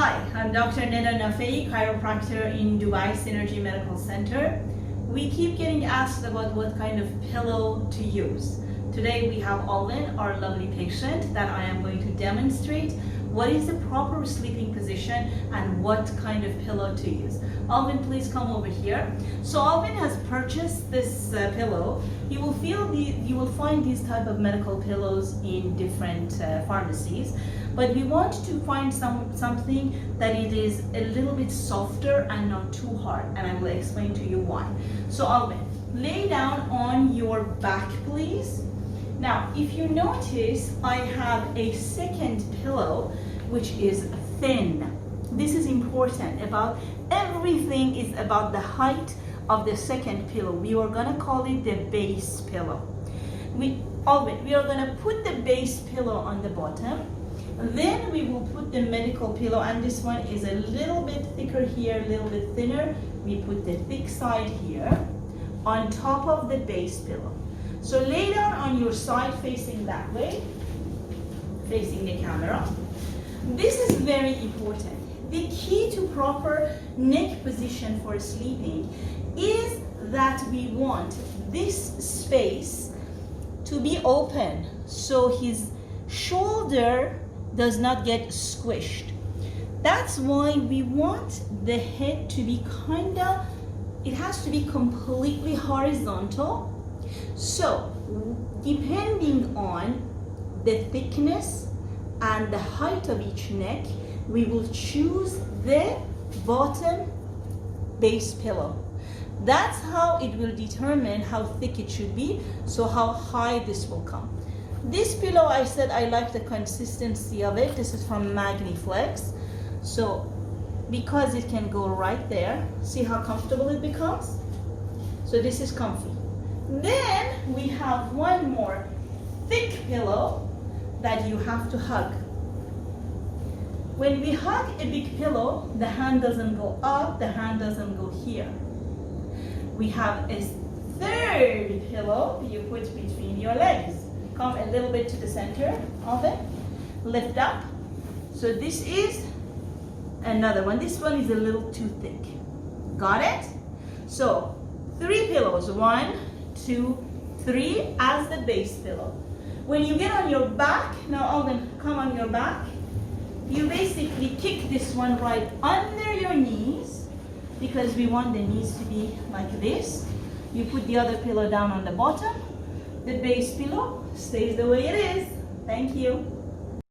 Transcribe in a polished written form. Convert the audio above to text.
Hi, I'm Dr. Neda Nafei, chiropractor in Dubai Synergy Medical Center. We keep getting asked about what kind of pillow to use. Today we have Alvin, our lovely patient, that I am going to demonstrate what is the proper sleeping position and what kind of pillow to use. Alvin, please come over here. So Alvin has purchased this pillow. You will find these type of medical pillows in different pharmacies, but we want to find something that it is a little bit softer and not too hard, and I will explain to you why. So Alvin, lay down on your back, please. Now, if you notice, I have a second pillow, which is thin. This is important. Everything is about the height of the second pillow. We are gonna call it the base pillow. We are gonna put the base pillow on the bottom. Then we will put the medical pillow, and this one is a little bit thicker here, a little bit thinner. We put the thick side here on top of the base pillow. So lay down on your side facing that way, facing the camera. This is very important. The key to proper neck position for sleeping is that we want this space to be open so his shoulder does not get squished. That's why we want the head to be it has to be completely horizontal. So, depending on the thickness and the height of each neck, we will choose the bottom base pillow. That's how it will determine how thick it should be, so how high this will come. This pillow, I said I like the consistency of it. This is from MagniFlex. So, because it can go right there, see how comfortable it becomes? So this is comfy. Then we have one more thick pillow that you have to hug. When we hug a big pillow, the hand doesn't go up, the hand doesn't go here. We have a third pillow you put between your legs. Come a little bit to the center of it. Lift up. So this is another one. This one is a little too thick. Got it? So 3 pillows. 1, 2, 3 as the base pillow. When you get on your back, now Alden, come on your back. You basically kick this one right under your knees, because we want the knees to be like this. You put the other pillow down on the bottom. The base pillow stays the way it is. Thank you.